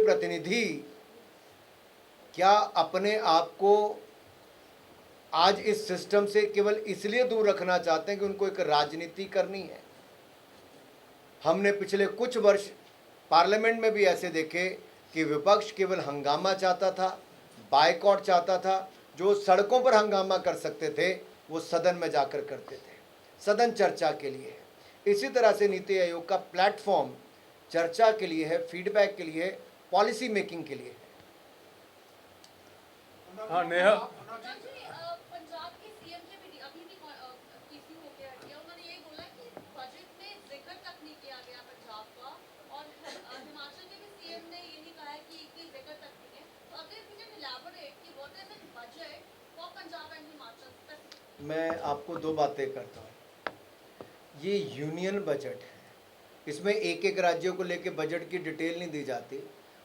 प्रतिनिधि क्या अपने आप को आज इस सिस्टम से केवल इसलिए दूर रखना चाहते हैं कि उनको एक राजनीति करनी है? हमने पिछले कुछ वर्ष पार्लियामेंट में भी ऐसे देखे कि विपक्ष केवल हंगामा चाहता था, बायकॉट चाहता था। जो सड़कों पर हंगामा कर सकते थे वो सदन में जाकर करते थे। सदन चर्चा के लिए है। इसी तरह से नीति आयोग का प्लेटफॉर्म चर्चा के लिए है, फीडबैक के लिए है, पॉलिसी मेकिंग के लिए है। हाँ नेहा, पंजाब के सीएम के भी अभी भी टीसी होके हटिया, उन्होंने ये बोला कि बजट में जिक्र तक नहीं किया गया पंजाब का, और हिमाचल के भी सीएम ने यही कहा है कि जिक्र तक नहीं है। तो अगर यू कैन इलैबोरेट कि what is the budget for Punjab and Himachal specifically. मैं आपको दो बातें करता हूँ। ये यूनियन बजट है, इसमें एक एक राज्यों को लेकर बजट की डिटेल नहीं दी जाती।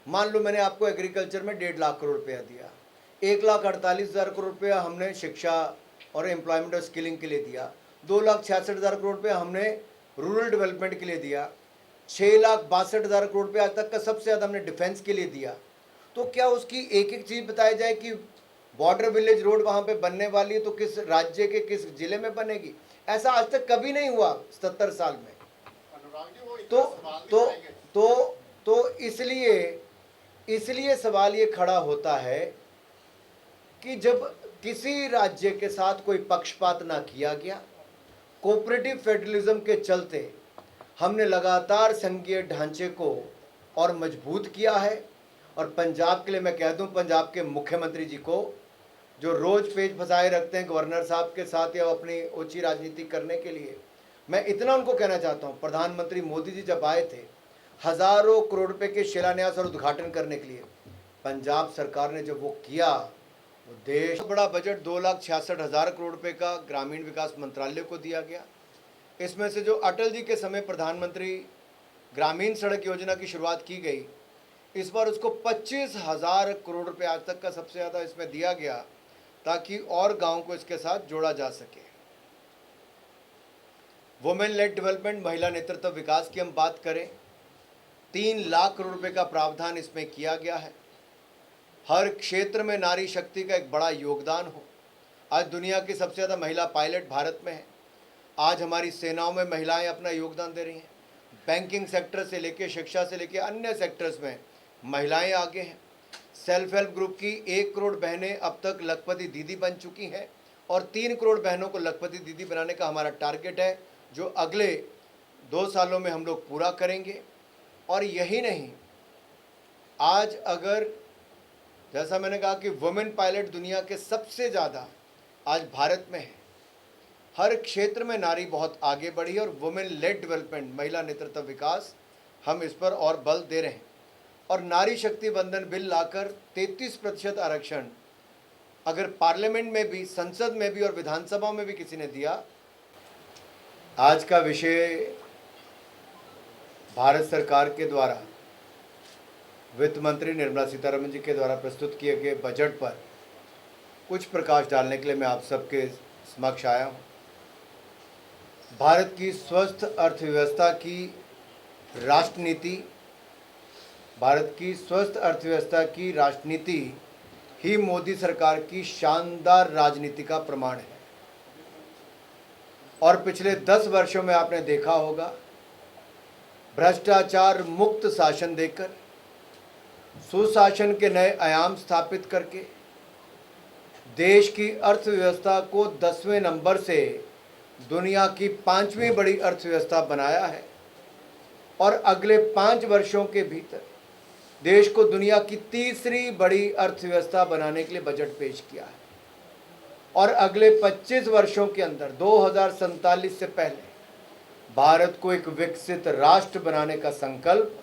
मान लो मैंने आपको एग्रीकल्चर में 1.5 लाख करोड़ रुपया दिया, 1,48,000 करोड़ रुपया हमने शिक्षा और एम्प्लॉयमेंट और स्किलिंग के लिए दिया, 2,66,000 करोड़ रुपया हमने रूरल डेवलपमेंट के लिए दिया, 6,62,000 करोड़ रुपया आज तक का सबसे ज़्यादा हमने डिफेंस के लिए दिया। तो क्या उसकी एक एक चीज़ बताई जाए कि बॉर्डर विलेज रोड वहाँ पे बनने वाली है तो किस राज्य के किस जिले में बनेगी? ऐसा आज तक कभी नहीं हुआ 77 साल में। तो इसलिए सवाल ये खड़ा होता है कि जब किसी राज्य के साथ कोई पक्षपात ना किया गया, कोऑपरेटिव फेडरलिज्म के चलते हमने लगातार संघीय ढांचे को और मजबूत किया है। और पंजाब के लिए मैं कह दूं, पंजाब के मुख्यमंत्री जी को जो रोज पेज फंसाए रखते हैं गवर्नर साहब के साथ या अपनी ओछी राजनीति करने के लिए, मैं इतना उनको कहना चाहता हूं, प्रधानमंत्री मोदी जी जब आए थे हज़ारों करोड़ रुपए के शिलान्यास और उद्घाटन करने के लिए, पंजाब सरकार ने जब वो किया, वो देश बड़ा बजट 2,66,000 करोड़ रुपए का ग्रामीण विकास मंत्रालय को दिया गया। इसमें से जो अटल जी के समय प्रधानमंत्री ग्रामीण सड़क योजना की शुरुआत की गई, इस बार उसको 25,000 करोड़ रुपए आज तक का सबसे ज़्यादा इसमें दिया गया, ताकि और गाँव को इसके साथ जोड़ा जा सके। वुमेन लेड डेवलपमेंट, महिला नेतृत्व विकास की हम बात करें, 3 लाख करोड़ रुपए का प्रावधान इसमें किया गया है। हर क्षेत्र में नारी शक्ति का एक बड़ा योगदान हो। आज दुनिया की सबसे ज़्यादा महिला पायलट भारत में है। आज हमारी सेनाओं में महिलाएं अपना योगदान दे रही हैं। बैंकिंग सेक्टर से लेकर शिक्षा से लेकर अन्य सेक्टर्स में महिलाएं आगे हैं। सेल्फ हेल्प ग्रुप की 1 करोड़ बहनें अब तक लखपति दीदी बन चुकी हैं और 3 करोड़ बहनों को लखपति दीदी बनाने का हमारा टारगेट है, जो अगले 2 सालों में हम लोग पूरा करेंगे। और यही नहीं, आज अगर जैसा मैंने कहा कि वुमेन पायलट दुनिया के सबसे ज़्यादा आज भारत में है, हर क्षेत्र में नारी बहुत आगे बढ़ी है। और वुमेन लेड डेवलपमेंट, महिला नेतृत्व विकास, हम इस पर और बल दे रहे हैं। और नारी शक्ति बंधन बिल लाकर 33% आरक्षण अगर पार्लियामेंट में भी, संसद में भी और विधानसभा में भी किसी ने दिया। आज का विषय भारत सरकार के द्वारा वित्त मंत्री निर्मला सीतारमण जी के द्वारा प्रस्तुत किए गए बजट पर कुछ प्रकाश डालने के लिए मैं आप सबके समक्ष आया हूँ। भारत की स्वस्थ अर्थव्यवस्था की राष्ट्रनीति, भारत की स्वस्थ अर्थव्यवस्था की राष्ट्रनीति ही मोदी सरकार की शानदार राजनीति का प्रमाण है। और पिछले 10 वर्षों में आपने देखा होगा, भ्रष्टाचार मुक्त शासन देकर, सुशासन के नए आयाम स्थापित करके देश की अर्थव्यवस्था को 10वें नंबर से दुनिया की 5वीं बड़ी अर्थव्यवस्था बनाया है। और अगले 5 वर्षों के भीतर देश को दुनिया की 3री बड़ी अर्थव्यवस्था बनाने के लिए बजट पेश किया है। और अगले 25 वर्षों के अंदर 2047 से पहले भारत को एक विकसित राष्ट्र बनाने का संकल्प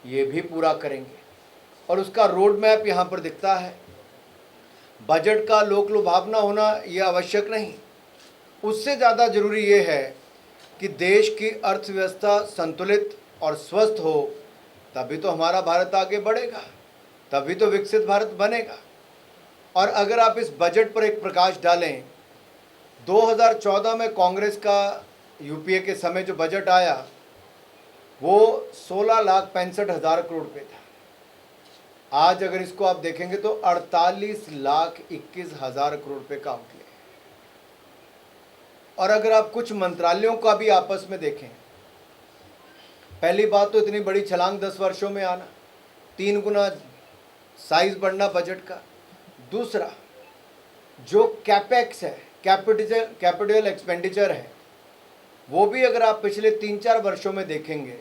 ये भी पूरा करेंगे। और उसका रोड मैप यहाँ पर दिखता है। बजट का लोक लुभावना होना ये आवश्यक नहीं, उससे ज़्यादा ज़रूरी ये है कि देश की अर्थव्यवस्था संतुलित और स्वस्थ हो, तभी तो हमारा भारत आगे बढ़ेगा, तभी तो विकसित भारत बनेगा। और अगर आप इस बजट पर एक प्रकाश डालें, 2014 में कांग्रेस का यूपीए के समय जो बजट आया वो 16,65,000 करोड़ रुपये था। आज अगर इसको आप देखेंगे तो 48,21,000 करोड़ रुपए का आउटले है। और अगर आप कुछ मंत्रालयों का भी आपस में देखें, पहली बात तो इतनी बड़ी छलांग 10 वर्षों में आना, 3 गुना साइज बढ़ना बजट का। दूसरा, जो कैपेक्स है, कैपिटल एक्सपेंडिचर है, वो भी अगर आप पिछले 3-4 वर्षों में देखेंगे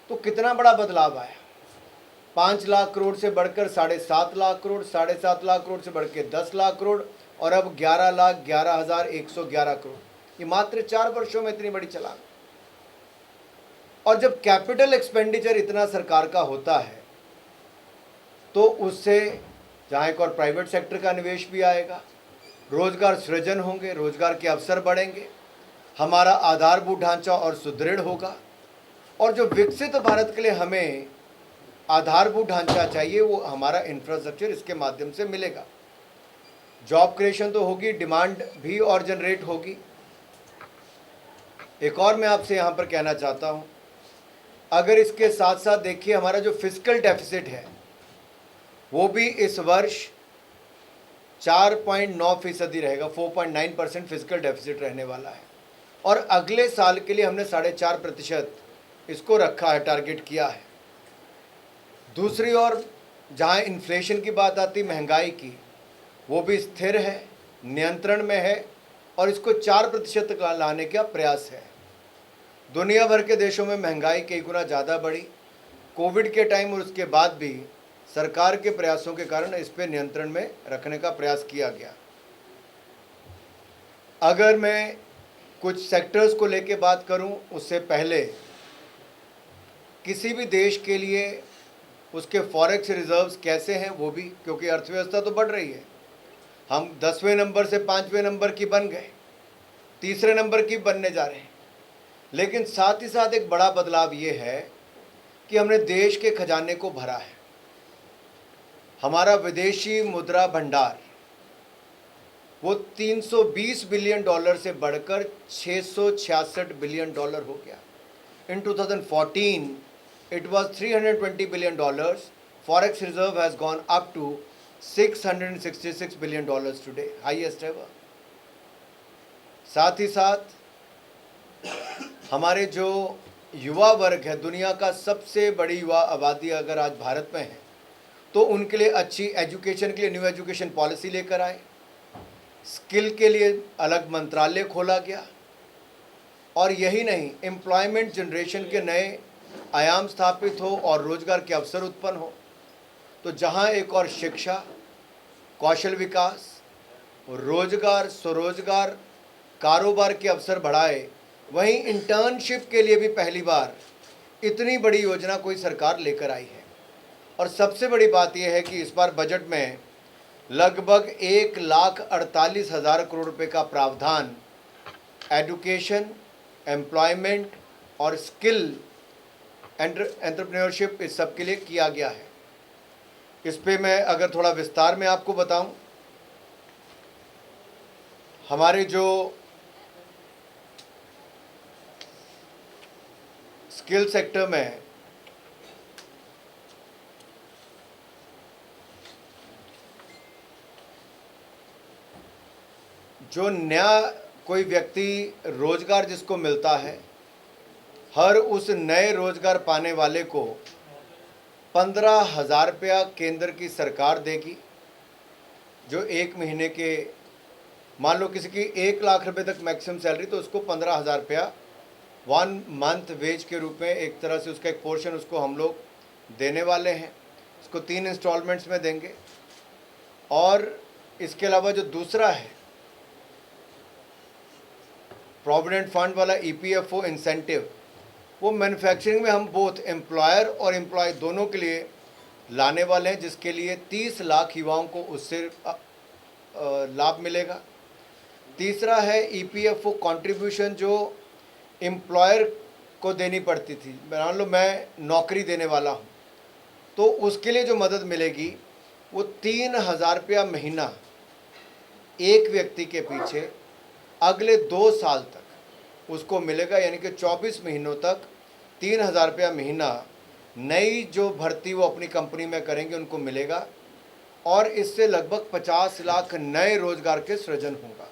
तो कितना बड़ा बदलाव आया। 5 लाख करोड़ से बढ़कर 7.5 लाख करोड़, 7.5 लाख करोड़ से बढ़ के 10 लाख करोड़, और अब 11,11,111 करोड़। ये मात्र 4 वर्षों में इतनी बड़ी छलांग। और जब कैपिटल एक्सपेंडिचर इतना सरकार का होता है तो उससे जहाँ एक और प्राइवेट सेक्टर का निवेश भी आएगा, रोजगार सृजन होंगे, रोजगार के अवसर बढ़ेंगे, हमारा आधारभूत ढांचा और सुदृढ़ होगा। और जो विकसित भारत के लिए हमें आधारभूत ढांचा चाहिए वो हमारा इंफ्रास्ट्रक्चर इसके माध्यम से मिलेगा। जॉब क्रिएशन तो होगी, डिमांड भी और जनरेट होगी। एक और मैं आपसे यहाँ पर कहना चाहता हूँ, अगर इसके साथ साथ देखिए हमारा जो फिस्कल डेफिसिट है वो भी इस वर्ष 4.9% रहेगा, 4.9% फिजिकल डेफिसिट रहने वाला है। और अगले साल के लिए हमने 4.5% इसको रखा है, टारगेट किया है। दूसरी ओर जहाँ इन्फ्लेशन की बात आती, महंगाई की, वो भी स्थिर है, नियंत्रण में है और इसको 4% लाने का प्रयास है। दुनिया भर के देशों में महंगाई कई गुना ज़्यादा बढ़ी, कोविड के टाइम और उसके बाद भी सरकार के प्रयासों के कारण इस पे नियंत्रण में रखने का प्रयास किया गया। अगर मैं कुछ सेक्टर्स को लेके बात करूं, उससे पहले किसी भी देश के लिए उसके फॉरेक्स रिजर्व्स कैसे हैं वो भी, क्योंकि अर्थव्यवस्था तो बढ़ रही है। हम 10वें नंबर से 5वें नंबर की बन गए, 3रे नंबर की बनने जा रहे हैं। लेकिन साथ ही साथ एक बड़ा बदलाव ये है कि हमने देश के खजाने को भरा है। हमारा विदेशी मुद्रा भंडार वो 320 बिलियन डॉलर से बढ़कर 666 बिलियन डॉलर हो गया। इन 2014 it was 320 billion dollars. Forex reserve has gone up to 666 billion dollars today, highest ever. साथ ही साथ हमारे जो युवा वर्ग है, दुनिया का सबसे बड़ी युवा आबादी अगर आज भारत में है, तो उनके लिए अच्छी एजुकेशन के लिए न्यू एजुकेशन पॉलिसी लेकर आए, स्किल के लिए अलग मंत्रालय खोला गया, और यही नहीं, एम्प्लॉयमेंट जनरेशन के नए आयाम स्थापित हो और रोजगार के अवसर उत्पन्न हो। तो जहां एक और शिक्षा, कौशल विकास, रोजगार, स्वरोजगार, कारोबार के अवसर बढ़ाए, वहीं इंटर्नशिप के लिए भी पहली बार इतनी बड़ी योजना कोई सरकार लेकर आई है। और सबसे बड़ी बात यह है कि इस बार बजट में लगभग 1,48,000 करोड़ रुपए का प्रावधान एजुकेशन, एम्प्लॉयमेंट और स्किल एंटरप्रेन्योरशिप इस सब के लिए किया गया है। इस पे मैं अगर थोड़ा विस्तार में आपको बताऊं, हमारे जो स्किल सेक्टर में जो नया कोई व्यक्ति रोजगार जिसको मिलता है, हर उस नए रोजगार पाने वाले को 15,000 रुपया केंद्र की सरकार देगी, जो 1 महीने के, मान लो किसी की 1 लाख रुपए तक मैक्सिमम सैलरी, तो उसको 15,000 रुपया 1 मंथ वेज के रूप में एक तरह से उसका एक पोर्शन उसको हम लोग देने वाले हैं। उसको 3 इंस्टॉलमेंट्स में देंगे। और इसके अलावा जो दूसरा है प्रोविडेंट फंड वाला EPFO इंसेंटिव, वो मैन्युफैक्चरिंग में हम बोथ एम्प्लॉयर और एम्प्लॉय दोनों के लिए लाने वाले हैं, जिसके लिए 30 लाख युवाओं को उससे लाभ मिलेगा। तीसरा है EPFO कंट्रीब्यूशन, जो एम्प्लॉयर को देनी पड़ती थी। मान लो मैं नौकरी देने वाला हूँ, तो उसके लिए जो मदद मिलेगी वो 3,000 रुपया महीना एक व्यक्ति के पीछे अगले 2 साल तक उसको मिलेगा। यानी कि 24 महीनों तक 3,000 रुपया महीना नई जो भर्ती वो अपनी कंपनी में करेंगे उनको मिलेगा और इससे लगभग 50 लाख नए रोजगार के सृजन होगा।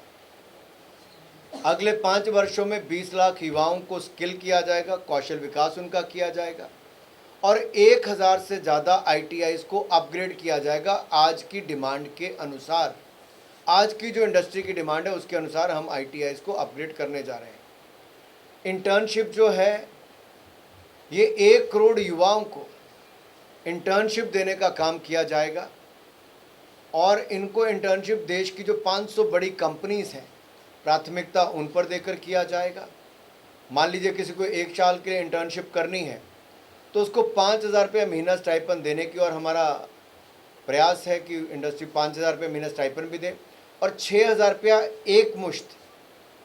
अगले 5 वर्षों में 20 लाख युवाओं को स्किल किया जाएगा, कौशल विकास उनका किया जाएगा और 1000 से ज़्यादा ITIs को अपग्रेड किया जाएगा आज की डिमांड के अनुसार। आज की जो इंडस्ट्री की डिमांड है उसके अनुसार हम ITIs को अपग्रेड करने जा रहे हैं। इंटर्नशिप जो है ये 1 करोड़ युवाओं को इंटर्नशिप देने का काम किया जाएगा और इनको इंटर्नशिप देश की जो 500 बड़ी कंपनीज हैं प्राथमिकता उन पर देकर किया जाएगा। मान लीजिए किसी को 1 साल के लिए इंटर्नशिप करनी है तो उसको 5,000 रुपये महीना स्टाइपन देने की और हमारा प्रयास है कि इंडस्ट्री 5,000 रुपये महीना स्टाइपन भी दे और 6,000 रुपया एक मुश्त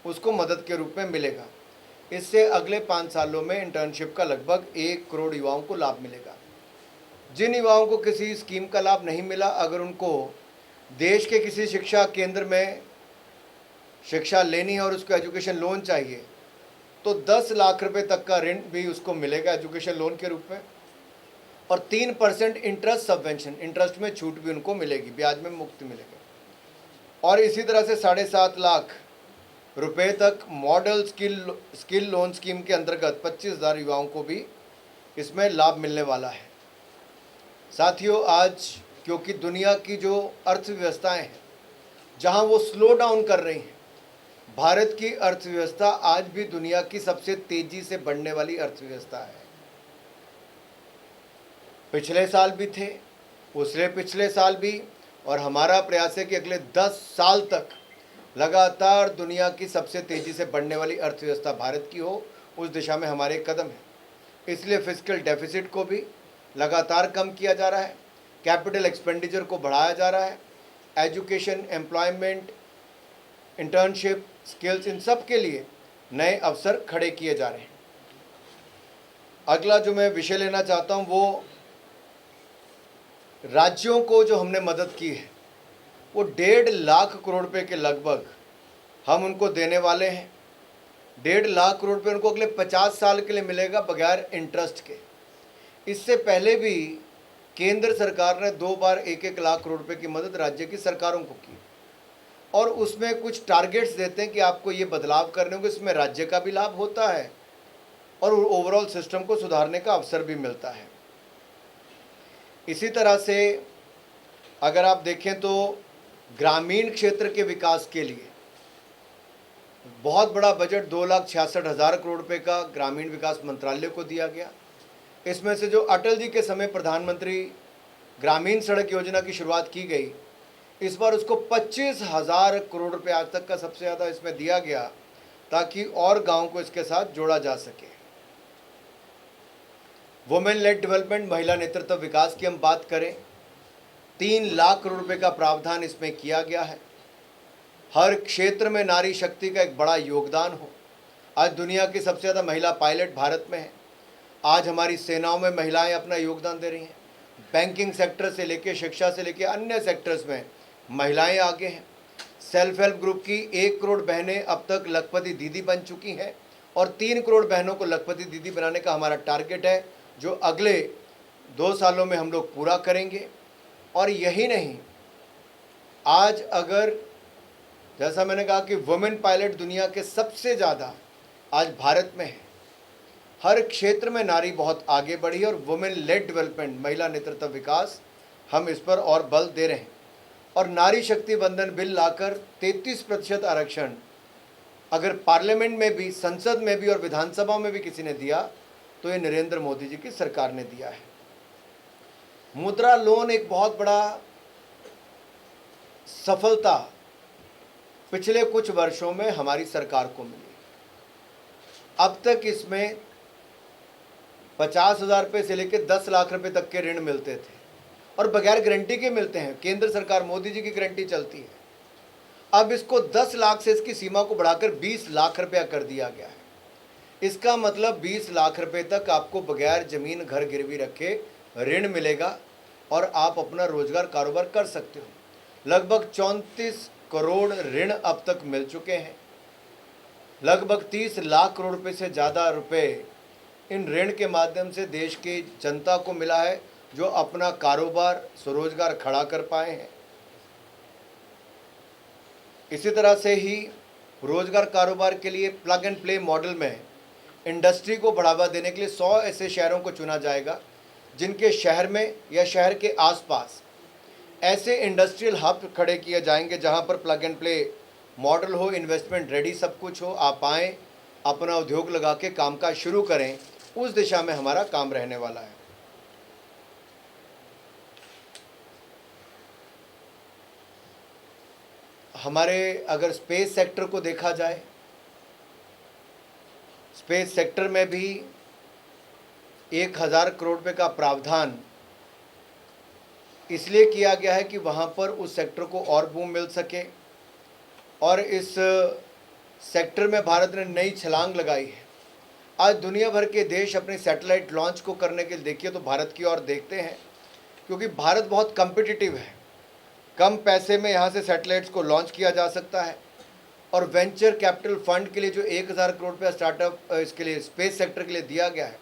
उसको मदद के रूप में मिलेगा। इससे अगले 5 सालों में इंटर्नशिप का लगभग 1 करोड़ युवाओं को लाभ मिलेगा। जिन युवाओं को किसी स्कीम का लाभ नहीं मिला, अगर उनको देश के किसी शिक्षा केंद्र में शिक्षा लेनी है और उसको एजुकेशन लोन चाहिए तो 10 लाख रुपए तक का ऋण भी उसको मिलेगा एजुकेशन लोन के रूप में और 3% इंटरेस्ट सबवेंशन, इंटरेस्ट में छूट भी उनको मिलेगी, ब्याज में मुक्त मिलेगा। और इसी तरह से 7.5 लाख रुपए तक मॉडल स्किल लोन स्कीम के अंतर्गत 25,000 युवाओं को भी इसमें लाभ मिलने वाला है। साथियों, आज क्योंकि दुनिया की जो अर्थव्यवस्थाएं हैं जहां वो स्लो डाउन कर रही हैं, भारत की अर्थव्यवस्था आज भी दुनिया की सबसे तेजी से बढ़ने वाली अर्थव्यवस्था है। पिछले साल भी थे, उससे पिछले साल भी, और हमारा प्रयास है कि अगले 10 साल तक लगातार दुनिया की सबसे तेजी से बढ़ने वाली अर्थव्यवस्था भारत की हो। उस दिशा में हमारे कदम हैं। इसलिए फिस्कल डेफिसिट को भी लगातार कम किया जा रहा है, कैपिटल एक्सपेंडिचर को बढ़ाया जा रहा है, एजुकेशन, एम्प्लॉयमेंट, इंटर्नशिप, स्किल्स, इन सब के लिए नए अवसर खड़े किए जा रहे हैं। अगला जो मैं विषय लेना चाहता हूं वो राज्यों को जो हमने मदद की है वो 1.5 लाख करोड़ रुपए के लगभग हम उनको देने वाले हैं। 1.5 लाख करोड़ रुपये उनको अगले 50 साल के लिए मिलेगा बगैर इंटरेस्ट के। इससे पहले भी केंद्र सरकार ने 2 बार 1-1 लाख करोड़ रुपए की मदद राज्य की सरकारों को की और उसमें कुछ टारगेट्स देते हैं कि आपको ये बदलाव करने होंगे। इसमें राज्य का भी लाभ होता है और ओवरऑल सिस्टम को सुधारने का अवसर भी मिलता है। इसी तरह से अगर आप देखें तो ग्रामीण क्षेत्र के विकास के लिए बहुत बड़ा बजट 2,66,000 करोड़ रुपए का ग्रामीण विकास मंत्रालय को दिया गया। इसमें से जो अटल जी के समय प्रधानमंत्री ग्रामीण सड़क योजना की शुरुआत की गई, इस बार उसको 25,000 करोड़ रुपए आज तक का सबसे ज़्यादा इसमें दिया गया ताकि और गाँव को इसके साथ जोड़ा जा सके। वुमेन लेड डेवलपमेंट, महिला नेतृत्व विकास की हम बात करें, 3 लाख करोड़ रुपए का प्रावधान इसमें किया गया है। हर क्षेत्र में नारी शक्ति का एक बड़ा योगदान हो। आज दुनिया की सबसे ज़्यादा महिला पायलट भारत में है। आज हमारी सेनाओं में महिलाएं अपना योगदान दे रही हैं। बैंकिंग सेक्टर से लेकर शिक्षा से लेकर अन्य सेक्टर्स में महिलाएं आगे हैं। सेल्फ हेल्प ग्रुप की 1 करोड़ बहनें अब तक लखपति दीदी बन चुकी हैं और 3 करोड़ बहनों को लखपति दीदी बनाने का हमारा टारगेट है जो अगले 2 सालों में हम लोग पूरा करेंगे। और यही नहीं, आज अगर जैसा मैंने कहा कि वुमेन पायलट दुनिया के सबसे ज़्यादा आज भारत में है। हर क्षेत्र में नारी बहुत आगे बढ़ी और वुमेन लेड डेवलपमेंट, महिला नेतृत्व विकास, हम इस पर और बल दे रहे हैं। और नारी शक्ति बंधन बिल लाकर 33% आरक्षण अगर पार्लियामेंट में भी, संसद में भी और विधानसभा में भी किसी ने दिया तो ये नरेंद्र मोदी जी की सरकार ने दिया है। मुद्रा लोन एक बहुत बड़ा सफलता पिछले कुछ वर्षों में हमारी सरकार को मिली। अब तक इसमें 50,000 रुपये से लेकर 10 लाख रुपए तक के ऋण मिलते थे और बगैर गारंटी के मिलते हैं। केंद्र सरकार मोदी जी की गारंटी चलती है। अब इसको 10 लाख से इसकी सीमा को बढ़ाकर 20 लाख रुपया कर दिया गया है। इसका मतलब 20 लाख रुपए तक आपको बगैर ज़मीन घर गिरवी रखे ऋण मिलेगा और आप अपना रोजगार कारोबार कर सकते हो। लगभग 34 करोड़ ऋण अब तक मिल चुके हैं। लगभग 30 लाख करोड़ रुपए से ज़्यादा रुपए इन ऋण के माध्यम से देश की जनता को मिला है, जो अपना कारोबार स्वरोजगार खड़ा कर पाए हैं। इसी तरह से ही रोजगार कारोबार के लिए प्लग एंड प्ले मॉडल में इंडस्ट्री को बढ़ावा देने के लिए 100 ऐसे शहरों को चुना जाएगा, जिनके शहर में या शहर के आसपास ऐसे इंडस्ट्रियल हब खड़े किए जाएंगे जहां पर प्लग एंड प्ले मॉडल हो, इन्वेस्टमेंट रेडी सब कुछ हो, आप आएँ, अपना उद्योग लगा के कामकाज शुरू करें। उस दिशा में हमारा काम रहने वाला है। हमारे अगर स्पेस सेक्टर को देखा जाए, स्पेस सेक्टर में भी 1000 करोड़ रुपए का प्रावधान इसलिए किया गया है कि वहाँ पर उस सेक्टर को और बूम मिल सके, और इस सेक्टर में भारत ने नई छलांग लगाई है। आज दुनिया भर के देश अपने सैटेलाइट लॉन्च को करने के लिए देखिए तो भारत की ओर देखते हैं, क्योंकि भारत बहुत कम्पिटिटिव है। कम पैसे में यहाँ से सैटेलाइट्स को लॉन्च किया जा सकता है, और वेंचर कैपिटल फंड के लिए जो 1000 करोड़ रुपया स्टार्टअप इसके लिए स्पेस सेक्टर के लिए दिया गया है,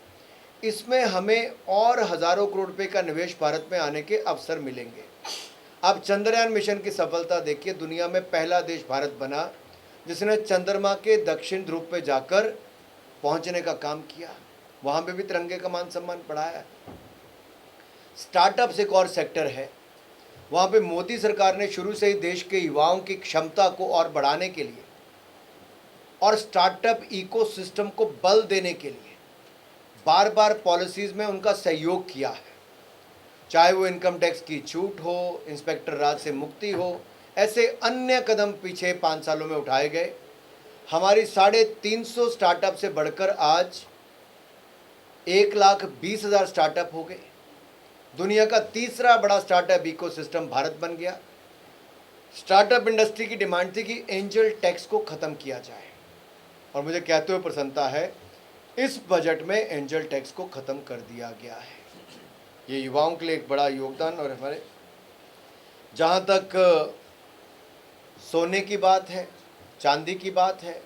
इसमें हमें और हज़ारों करोड़ रुपए का निवेश भारत में आने के अवसर मिलेंगे। अब चंद्रयान मिशन की सफलता देखिए, दुनिया में पहला देश भारत बना जिसने चंद्रमा के दक्षिण ध्रुव पे जाकर पहुंचने का काम किया। वहाँ पे भी तिरंगे का मान सम्मान बढ़ाया। स्टार्टअप्स एक और सेक्टर है, वहाँ पे मोदी सरकार ने शुरू से ही देश के युवाओं की क्षमता को और बढ़ाने के लिए और स्टार्टअप इकोसिस्टम को बल देने के लिए बार बार पॉलिसीज़ में उनका सहयोग किया है। चाहे वो इनकम टैक्स की छूट हो, इंस्पेक्टर राज से मुक्ति हो, ऐसे अन्य कदम पीछे 5 सालों में उठाए गए। हमारी 350 स्टार्टअप से बढ़कर आज 1,20,000 स्टार्टअप हो गए। दुनिया का तीसरा बड़ा स्टार्टअप इकोसिस्टम भारत बन गया। स्टार्टअप इंडस्ट्री की डिमांड थी कि एंजल टैक्स को ख़त्म किया जाए, और मुझे कहते हुए प्रसन्नता है, इस बजट में एंजल टैक्स को ख़त्म कर दिया गया है। ये युवाओं के लिए एक बड़ा योगदान। और हमारे जहाँ तक सोने की बात है, चांदी की बात है,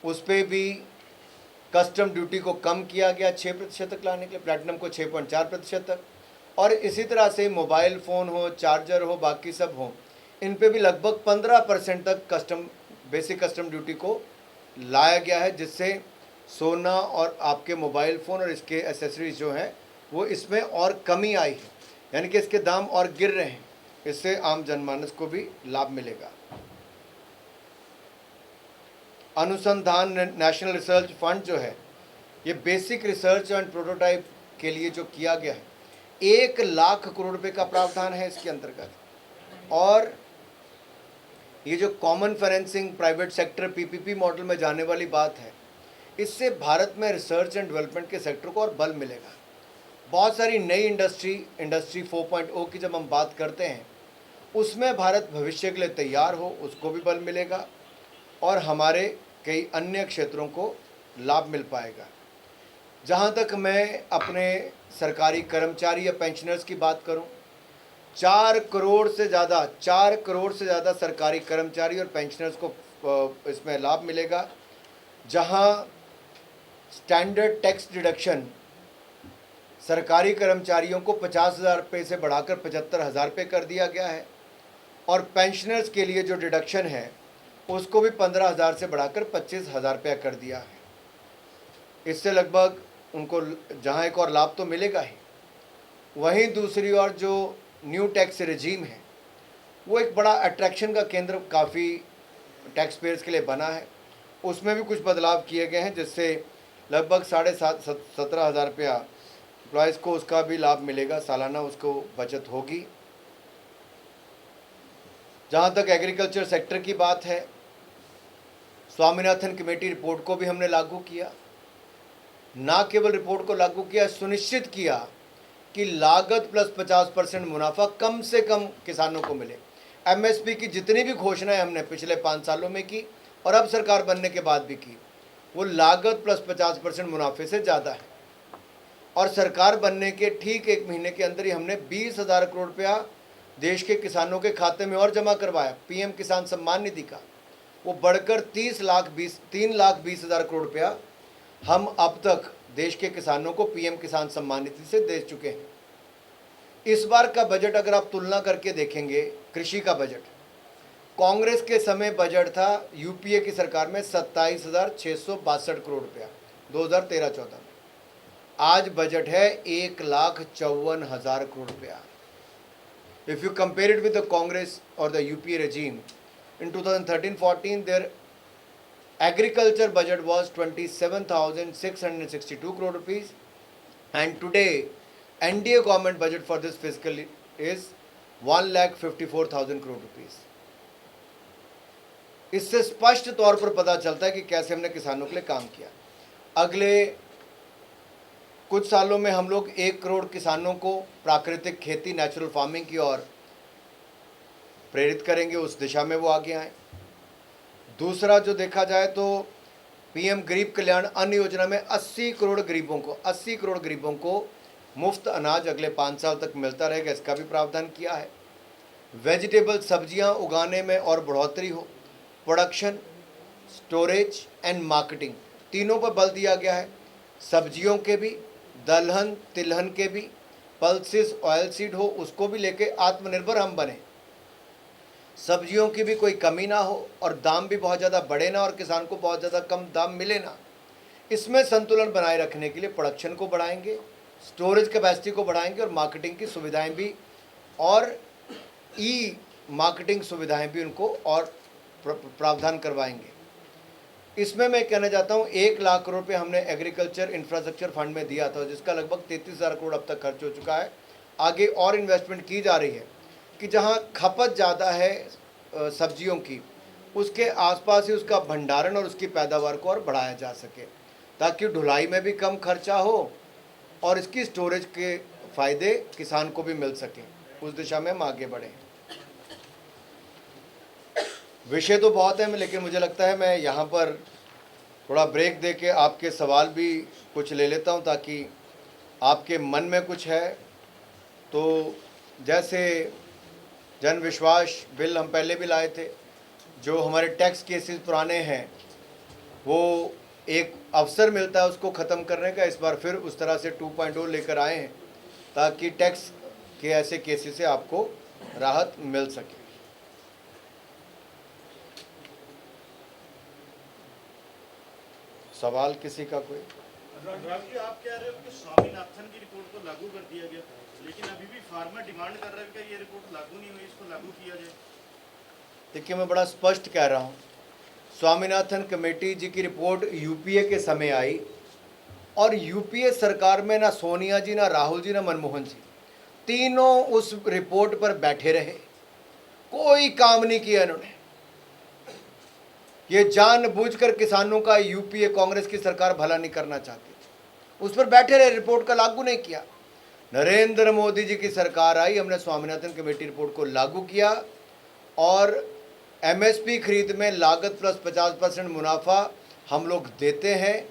उस पर भी कस्टम ड्यूटी को कम किया गया 6% तक लाने के लिए, प्लैटिनम को 6.4% तक, और इसी तरह से मोबाइल फ़ोन हो, चार्जर हो, बाकी सब हो, इन पे भी लगभग 15% तक बेसिक कस्टम ड्यूटी को लाया गया है, जिससे सोना और आपके मोबाइल फ़ोन और इसके एसेसरीज जो हैं वो इसमें और कमी आई है, यानी कि इसके दाम और गिर रहे हैं। इससे आम जनमानस को भी लाभ मिलेगा। अनुसंधान नेशनल रिसर्च फंड जो है, ये बेसिक रिसर्च एंड प्रोटोटाइप के लिए जो किया गया है, 1,00,000 करोड़ रुपए का प्रावधान है इसके अंतर्गत। और ये जो common financing private sector PPP model में जाने वाली बात है, इससे भारत में रिसर्च एंड डेवलपमेंट के सेक्टर को और बल मिलेगा। बहुत सारी नई इंडस्ट्री 4.0 की जब हम बात करते हैं, उसमें भारत भविष्य के लिए तैयार हो, उसको भी बल मिलेगा, और हमारे कई अन्य क्षेत्रों को लाभ मिल पाएगा। जहाँ तक मैं अपने सरकारी कर्मचारी या पेंशनर्स की बात करूँ, 4 करोड़ से ज़्यादा सरकारी कर्मचारी और पेंशनर्स को इसमें लाभ मिलेगा, जहाँ स्टैंडर्ड टैक्स डिडक्शन सरकारी कर्मचारियों को 50,000 रुपये से बढ़ाकर 75,000 रुपये कर दिया गया है, और पेंशनर्स के लिए जो डिडक्शन है उसको भी 15,000 से बढ़ाकर 25,000 रुपया कर दिया है। इससे लगभग उनको जहाँ एक और लाभ तो मिलेगा ही, वहीं दूसरी ओर जो न्यू टैक्स रेजीम है वो एक बड़ा अट्रैक्शन का केंद्र काफ़ी टैक्स पेयर्स के लिए बना है। उसमें भी कुछ बदलाव किए गए हैं, जिससे लगभग 17,500 रुपया एम्प्लॉयज़ को उसका भी लाभ मिलेगा, सालाना उसको बचत होगी। जहाँ तक एग्रीकल्चर सेक्टर की बात है, स्वामीनाथन कमेटी रिपोर्ट को भी हमने लागू किया। ना केवल रिपोर्ट को लागू किया, सुनिश्चित किया कि लागत प्लस 50% मुनाफा कम से कम किसानों को मिले। एमएसपी की जितनी भी घोषणाएं हमने पिछले 5 सालों में की और अब सरकार बनने के बाद भी की, वो लागत प्लस 50% मुनाफे से ज़्यादा है। और सरकार बनने के ठीक 1 महीने के अंदर ही हमने 20,000 करोड़ रुपया देश के किसानों के खाते में और जमा करवाया। पीएम किसान सम्मान निधि का वो बढ़कर 3,20,000 करोड़ रुपया हम अब तक देश के किसानों को पीएम किसान सम्मान निधि से दे चुके हैं। इस बार का बजट अगर आप तुलना करके देखेंगे, कृषि का बजट कांग्रेस के समय बजट था यूपीए की सरकार में 27,662 करोड़ रुपया 2013-14 में। आज बजट है 1,54,000 करोड़ रुपया। If you compare it with the Congress or the UPA regime, in 2013-14 their agriculture budget was 27,662 crore rupees, and today NDA government budget for this fiscal is 1,54,000 crore rupees. इससे स्पष्ट तौर पर पता चलता है कि कैसे हमने किसानों के लिए काम किया। अगले कुछ सालों में हम लोग 1 करोड़ किसानों को प्राकृतिक खेती, नेचुरल फार्मिंग की ओर प्रेरित करेंगे, उस दिशा में वो आगे आए। दूसरा जो देखा जाए तो पीएम गरीब कल्याण अन्न योजना में 80 करोड़ गरीबों को मुफ्त अनाज अगले 5 साल तक मिलता रहेगा, इसका भी प्रावधान किया है। वेजिटेबल सब्जियां उगाने में और बढ़ोतरी हो, प्रोडक्शन, स्टोरेज एंड मार्केटिंग तीनों पर बल दिया गया है। सब्जियों के भी, दलहन तिलहन के भी, पल्सेस ऑयल सीड हो उसको भी लेके आत्मनिर्भर हम बने। सब्जियों की भी कोई कमी ना हो और दाम भी बहुत ज़्यादा बढ़े ना और किसान को बहुत ज़्यादा कम दाम मिले ना। इसमें संतुलन बनाए रखने के लिए प्रोडक्शन को बढ़ाएंगे, स्टोरेज कैपेसिटी को बढ़ाएंगे और मार्केटिंग की सुविधाएं भी और ई मार्केटिंग सुविधाएं भी उनको और प्रावधान करवाएंगे। इसमें मैं कहना चाहता हूँ 1 लाख करोड़ रुपये हमने एग्रीकल्चर इंफ्रास्ट्रक्चर फंड में दिया था, जिसका लगभग 33,000 करोड़ अब तक खर्च हो चुका है। आगे और इन्वेस्टमेंट की जा रही है कि जहाँ खपत ज़्यादा है सब्जियों की, उसके आसपास ही उसका भंडारण और उसकी पैदावार को और बढ़ाया जा सके, ताकि ढुलाई में भी कम खर्चा हो और इसकी स्टोरेज के फ़ायदे किसान को भी मिल सकें। उस दिशा में हम आगे बढ़ें। विषय तो बहुत है, लेकिन मुझे लगता है मैं यहाँ पर थोड़ा ब्रेक दे के आपके सवाल भी कुछ ले लेता हूँ, ताकि आपके मन में कुछ है तो। जैसे जन विश्वास बिल हम पहले भी लाए थे, जो हमारे टैक्स केसेस पुराने हैं वो एक अवसर मिलता है उसको ख़त्म करने का। इस बार फिर उस तरह से 2.0 लेकर आए हैं ताकि टैक्स के ऐसे केसेस से आपको राहत मिल सके। सवाल किसी का कोई? अनुराग जी, आप कह रहे हो कि स्वामीनाथन की रिपोर्ट को लागू कर दिया गया, लेकिन अभी भी फार्मर डिमांड कर रहा है कि ये रिपोर्ट लागू नहीं हुई, इसको लागू किया जाए। देखिए, मैं बड़ा स्पष्ट कह रहा हूँ, स्वामीनाथन कमेटी जी की रिपोर्ट यूपीए के समय आई और यूपीए सरकार में ना सोनिया जी, ना राहुल जी, ना मनमोहन जी, तीनों उस रिपोर्ट पर बैठे रहे, कोई काम नहीं किया इन्होंने। ये जानबूझकर किसानों का यूपीए कांग्रेस की सरकार भला नहीं करना चाहती थी, उस पर बैठे रहे, रिपोर्ट का लागू नहीं किया। नरेंद्र मोदी जी की सरकार आई, हमने स्वामीनाथन कमेटी रिपोर्ट को लागू किया और एमएसपी खरीद में लागत प्लस 50% मुनाफा हम लोग देते हैं।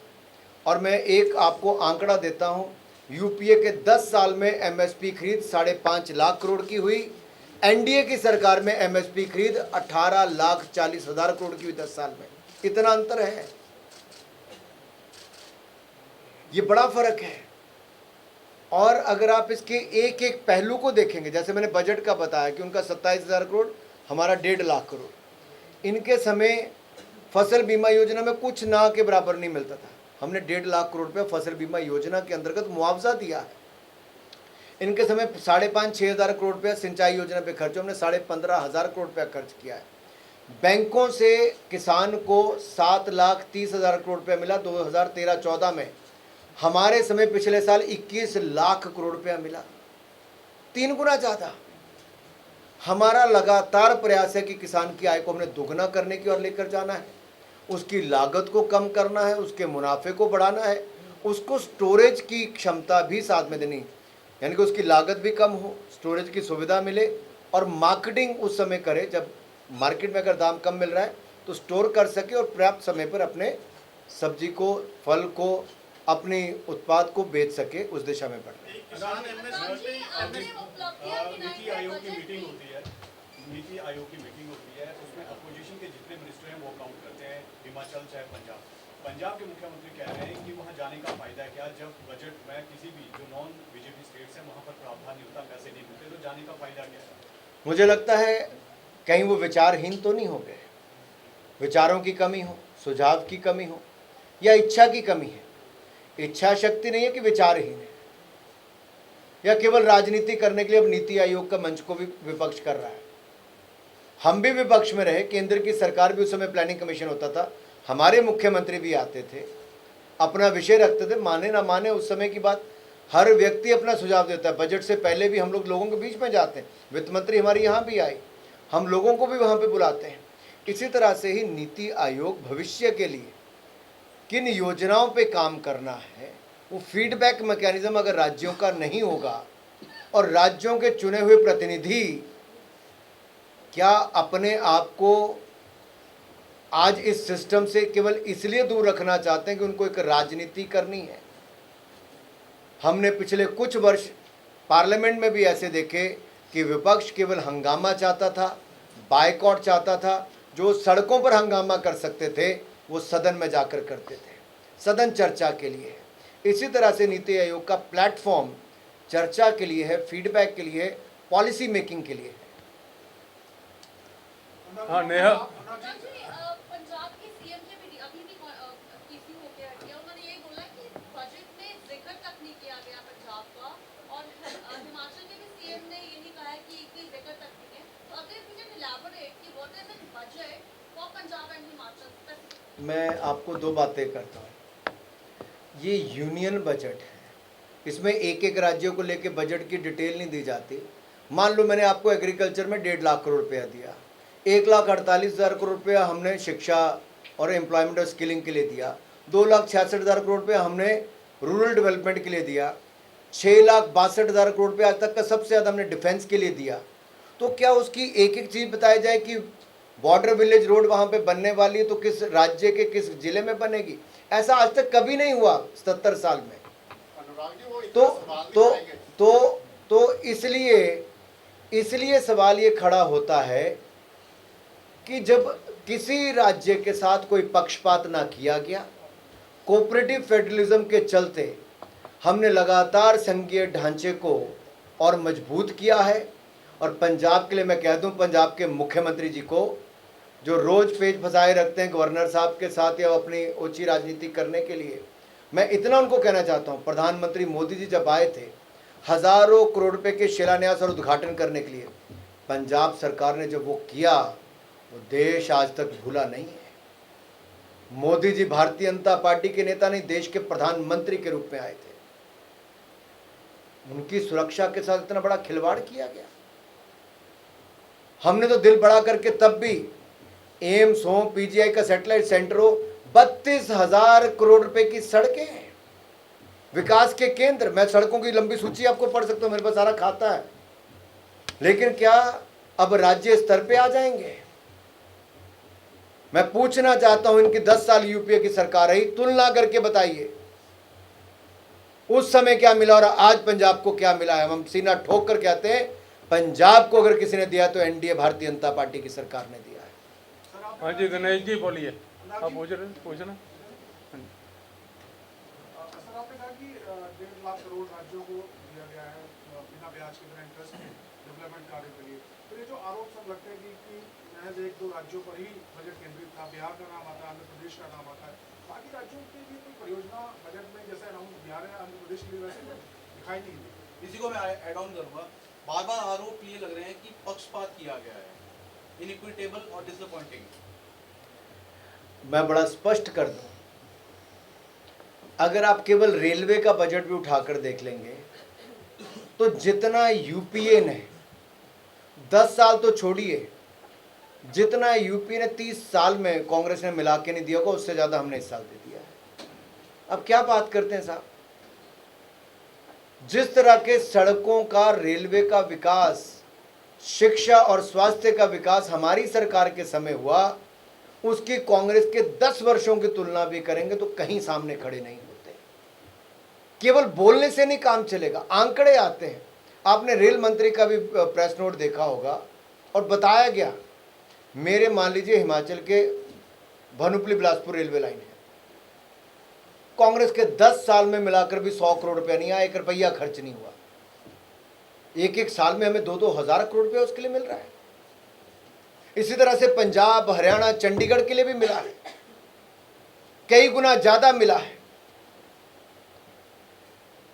और मैं एक आपको आंकड़ा देता हूं, यूपीए के 10 साल में एमएसपी खरीद 5.5 लाख करोड़ की हुई, एनडीए की सरकार में एमएसपी खरीद 18,40,000 करोड़ की हुई 10 साल में। इतना अंतर है, ये बड़ा फर्क है। और अगर आप इसके एक एक पहलू को देखेंगे, जैसे मैंने बजट का बताया कि उनका 27,000 करोड़, हमारा 1.5 लाख करोड़। इनके समय फसल बीमा योजना में कुछ ना के बराबर नहीं मिलता था, हमने 1.5 लाख करोड़ रुपये फसल बीमा योजना के अंतर्गत मुआवजा दिया है। इनके समय 5,500-6 हज़ार करोड़ रुपया सिंचाई योजना पे खर्च, हमने 15,500 करोड़ रुपया खर्च किया है। बैंकों से किसान को 7,30,000 करोड़ रुपया मिला 2013-14 में, हमारे समय पिछले साल 21 लाख करोड़ रुपया मिला, 3 गुना ज़्यादा। हमारा लगातार प्रयास है कि किसान की आय को हमने दोगुना करने की ओर लेकर जाना है, उसकी लागत को कम करना है, उसके मुनाफे को बढ़ाना है, उसको स्टोरेज की क्षमता भी साथ में देनी, यानी कि उसकी लागत भी कम हो, स्टोरेज की सुविधा मिले और मार्केटिंग उस समय करे जब मार्केट में अगर दाम कम मिल रहा है तो स्टोर कर सके और पर्याप्त समय पर अपने सब्जी को, फल को, अपने उत्पाद को बेच सके, उस दिशा में बढ़े। नीति आयोग की मीटिंग होती है, उसमें अपोजिशन के जितने मिनिस्टर हैं वो काउंट करते हैं, हिमाचल चाहे पंजाब। पंजाब के मुख्यमंत्री कह रहे हैं कि वहां जाने का फायदा क्या, जब बजट में किसी भी जो नॉन बीजेपी स्टेट्स हैं वहां पर प्रावधान नहीं होता, पैसे नहीं मिलते, तो जाने का फायदा क्या है? मुझे लगता है कहीं वो विचारहीन तो नहीं हो गए, विचारों की कमी हो, सुझाव की कमी हो, या इच्छा की कमी है। इच्छा शक्ति नहीं है कि विचारहीन है, या केवल राजनीति करने के लिए अब नीति आयोग का मंच को भी विपक्ष कर रहा है। हम भी विपक्ष में रहे, केंद्र की सरकार भी उस समय प्लानिंग कमीशन होता था, हमारे मुख्यमंत्री भी आते थे, अपना विषय रखते थे, माने ना माने उस समय की बात। हर व्यक्ति अपना सुझाव देता है। बजट से पहले भी हम लोगों के बीच में जाते हैं, वित्त मंत्री हमारी यहाँ भी आई, हम लोगों को भी वहाँ पे बुलाते हैं। इसी तरह से ही नीति आयोग भविष्य के लिए किन योजनाओं पे काम करना है, वो फीडबैक मैकेनिज्म अगर राज्यों का नहीं होगा और राज्यों के चुने हुए प्रतिनिधि क्या अपने आप को आज इस सिस्टम से केवल इसलिए दूर रखना चाहते हैं कि उनको एक राजनीति करनी है। हमने पिछले कुछ वर्ष पार्लियामेंट में भी ऐसे देखे कि विपक्ष केवल हंगामा चाहता था, बायकॉट चाहता था। जो सड़कों पर हंगामा कर सकते थे वो सदन में जाकर करते थे, सदन चर्चा के लिए है। इसी तरह से नीति आयोग का प्लेटफॉर्म चर्चा के लिए है, फीडबैक के लिए है, पॉलिसी मेकिंग के लिए है। हाँ नेहा, पंजाब के सीएम के भी अभी भी पीसी होके हटे, उन्होंने ये बोला कि बजट में जिक्र तक नहीं किया गया पंजाब का, और हिमाचल के भी सीएम ने यही कहा है कि कोई जिक्र तक नहीं है। तो अगर यू कैन इलैबोरेट कि what is the budget for Punjab and Himachal. मैं आपको दो बातें करता हूँ। ये यूनियन बजट है, इसमें एक एक राज्यों को लेके बजट की डिटेल नहीं दी जाती। मान लो मैंने आपको एग्रीकल्चर में 1.5 लाख करोड़ रुपया दिया, 1,48,000 करोड़ रुपया हमने शिक्षा और एम्प्लॉयमेंट और स्किलिंग के लिए दिया, 2,66,000 करोड़ रुपया हमने रूरल डेवलपमेंट के लिए दिया, 6,62,000 करोड़ रुपया आज तक का सबसे ज़्यादा हमने डिफेंस के लिए दिया। तो क्या उसकी एक एक चीज़ बताई जाए कि बॉर्डर विलेज रोड वहाँ पे बनने वाली है तो किस राज्य के किस जिले में बनेगी? ऐसा आज तक कभी नहीं हुआ 77 साल में। तो इसलिए सवाल ये खड़ा होता है कि जब किसी राज्य के साथ कोई पक्षपात ना किया गया, कोऑपरेटिव फेडरलिज्म के चलते हमने लगातार संघीय ढांचे को और मजबूत किया है। और पंजाब के लिए मैं कह दूं, पंजाब के मुख्यमंत्री जी को जो रोज़ पेच फंसाए रखते हैं गवर्नर साहब के साथ या अपनी ऊंची राजनीति करने के लिए, मैं इतना उनको कहना चाहता हूं, प्रधानमंत्री मोदी जी जब आए थे हज़ारों करोड़ रुपए के शिलान्यास और उद्घाटन करने के लिए, पंजाब सरकार ने जब वो किया वो देश आज तक भूला नहीं है। मोदी जी भारतीय जनता पार्टी के नेता नहीं, देश के प्रधानमंत्री के रूप में आए थे। उनकी सुरक्षा के साथ इतना बड़ा खिलवाड़ किया गया। हमने तो दिल बड़ा करके तब भी एम्स हो, पीजीआई का सैटेलाइट सेंटर हो, 32,000 करोड़ रुपए की सड़कें हैं, विकास के केंद्र। मैं सड़कों की लंबी सूची आपको पढ़ सकता हूं, मेरे पास सारा खाता है। लेकिन क्या अब राज्य स्तर पे आ जाएंगे? मैं पूछना चाहता हूं, इनकी 10 साल यूपीए की सरकार रही, तुलना करके बताइए उस समय क्या मिला और आज पंजाब को क्या मिला है। हम सीना ठोक कर कहते हैं पंजाब को अगर किसी ने दिया तो एनडीए भारतीय जनता पार्टी की सरकार ने दिया है। हाँ जी गणेश जी बोलिए, आप पूछना। सर आपने कहा कि 1.5 लाख करोड़ राज्यों को दिया गया है बिना ब्याज के, बिना इंटरेस्ट के डेवलपमेंट कार्य के लिए। तो ये जो आरोप सब लगते हैं कि महज 1-2 राज्यों पर ही बजट केंद्रित था, बिहार का नाम आता है, आंध्र प्रदेश का नाम आता है, बाकी राज्यों के लिए कोई परियोजना बजट में जैसे अनाउंस बिहार है, आंध्र प्रदेश के लिए वैसे दिखाई नहीं दी। इसी को मैं ऐड ऑन करूंगा। बार बार आरोप ये लग रहे हैं कि पक्षपात किया गया है, इनइक्विटेबल और डिसअपॉइंटिंग। मैं बड़ा स्पष्ट कर दूं, अगर आप केवल रेलवे का बजट भी उठाकर देख लेंगे तो जितना यूपीए ने 10 साल तो छोड़िए, जितना यूपीए ने 30 साल में कांग्रेस ने मिला के नहीं दिया होगा उससे ज़्यादा हमने इस साल दे दिया है। अब क्या बात करते हैं साहब? जिस तरह के सड़कों का, रेलवे का विकास, शिक्षा और स्वास्थ्य का विकास हमारी सरकार के समय हुआ, उसकी कांग्रेस के 10 वर्षों की तुलना भी करेंगे तो कहीं सामने खड़े नहीं होते। केवल बोलने से नहीं काम चलेगा, आंकड़े आते हैं। आपने रेल मंत्री का भी प्रेस नोट देखा होगा और बताया गया, मेरे मान लीजिए हिमाचल के भानुपल्ली बिलासपुर रेलवे लाइन है, कांग्रेस के 10 साल में मिलाकर भी 100 करोड़ रुपया नहीं आया, 1 रुपया खर्च नहीं हुआ। एक एक साल में हमें 2-2 हजार करोड़ रुपया उसके लिए मिल रहा है। इसी तरह से पंजाब, हरियाणा, चंडीगढ़ के लिए भी मिला है, कई गुना ज्यादा मिला है।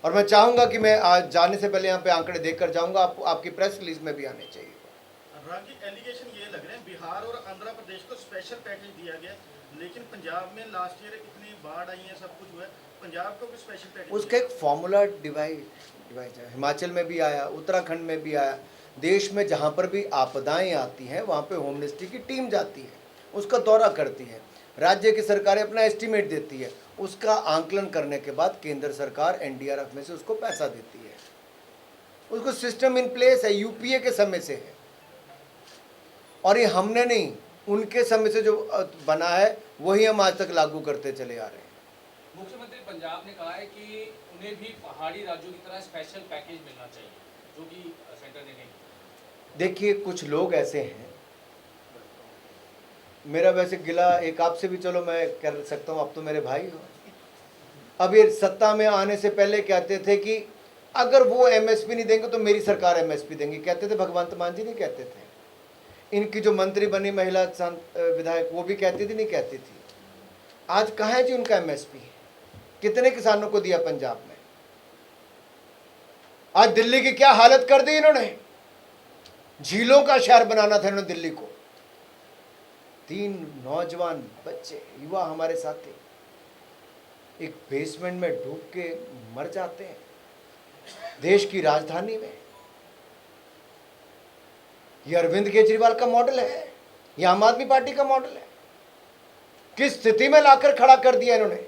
और मैं चाहूंगा कि मैं आज जाने से पहले यहाँ पे आंकड़े देखकर जाऊंगा, आपकी प्रेस रिलीज में भी आने चाहिए। रागी एलिगेशन ये लग रहे हैं बिहार और आंध्र प्रदेश को स्पेशल पैकेज दिया गया, लेकिन पंजाब में लास्ट ईयर इतनी बाढ़ आई है, सब कुछ हुआ है, पंजाब को भी स्पेशल पैकेज उसका एक फॉर्मूला डिवाइड है। हिमाचल में भी आया, उत्तराखंड में भी आया। देश में जहाँ पर भी आपदाएं आती हैं वहाँ पे होम मिनिस्ट्री की टीम जाती है, उसका दौरा करती है, राज्य की सरकारें अपना एस्टीमेट देती है, उसका आंकलन करने के बाद केंद्र सरकार एनडीआरएफ में से उसको पैसा देती है। उसको सिस्टम इन प्लेस है, यूपीए के समय से है, और ये हमने नहीं, उनके समय से जो बना है वही हम आज तक लागू करते चले आ रहे हैं। मुख्यमंत्री पंजाब ने कहा है कि उन्हें भी पहाड़ी राज्यों की तरह स्पेशल पैकेज मिलना चाहिए, जो कि सेंटर ने नहीं। देखिए, कुछ लोग ऐसे हैं, मेरा वैसे गिला एक आपसे भी चलो मैं कर सकता हूँ, आप तो मेरे भाई हो। अब ये सत्ता में आने से पहले कहते थे कि अगर वो एमएसपी नहीं देंगे तो मेरी सरकार एमएसपी देंगी, कहते थे। भगवंत मान जी नहीं कहते थे। इनकी जो मंत्री बनी महिला विधायक, वो भी कहती थी, नहीं कहती थी। आज कहाँ है जी उनका एमएसपी? कितने किसानों को दिया पंजाब में? आज दिल्ली की क्या हालत कर दी इन्होंने। झीलों का शहर बनाना था इन्होंने दिल्ली को। 3 नौजवान बच्चे, युवा हमारे साथी एक बेसमेंट में डूब के मर जाते हैं देश की राजधानी में। यह अरविंद केजरीवाल का मॉडल है, यह आम आदमी पार्टी का मॉडल है। किस स्थिति में लाकर खड़ा कर दिया इन्होंने।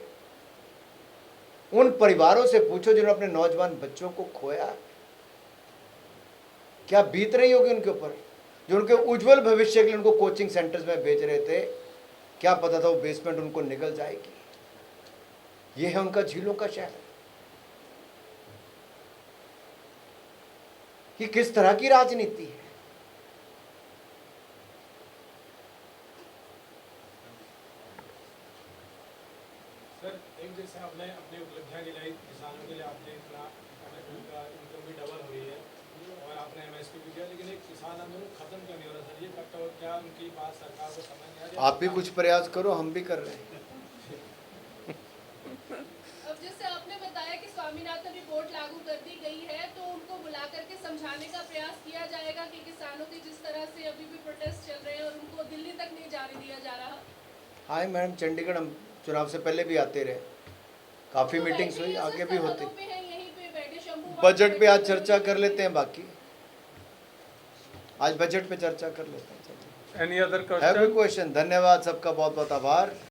उन परिवारों से पूछो जिन्होंने अपने नौजवान बच्चों को खोया, क्या बीत रही होगी उनके ऊपर। जो उनके उज्जवल भविष्य के लिए उनको कोचिंग सेंटर्स में भेज रहे थे, क्या पता था वो बेसमेंट उनको निगल जाएगी। ये है उनका झीलों का शहर। ये किस तरह की राजनीति है। सर, एक जैसे आपने अपनी उपलब्धियां गिनाई, किसानों के लिए आपने इतना इनकम भी डबल हुई है और आपने एमएसपी भी दिया, लेकिन एक किसान आंदोलन खत्म क्यों नहीं हो रहा सर? ये कब तक, क्या उनकी बात सरकार को समझ नहीं आ रही? आप भी कुछ प्रयास करो, हम भी कर रहे हैं। अब जैसे आपने बताया कि स्वामीनाथन रिपोर्ट लागू कर दी गई है, तो उनको बुला करके समझाने का प्रयास किया जाएगा कि किसानों की जिस तरह से अभी भी प्रोटेस्ट चल रहे हैं और उनको दिल्ली तक नहीं जाने दिया जा रहा। हाय मैडम, चंडीगढ़ हम चुनाव से पहले भी आते रहे, काफी मीटिंग्स हुई, आगे भी होती। बजट पे आज चर्चा कर लेते हैं, बाकी आज बजट पे चर्चा कर लेते हैं। एनी अदर है कोई क्वेश्चन? क्वेश्चन? धन्यवाद, सबका बहुत बहुत आभार।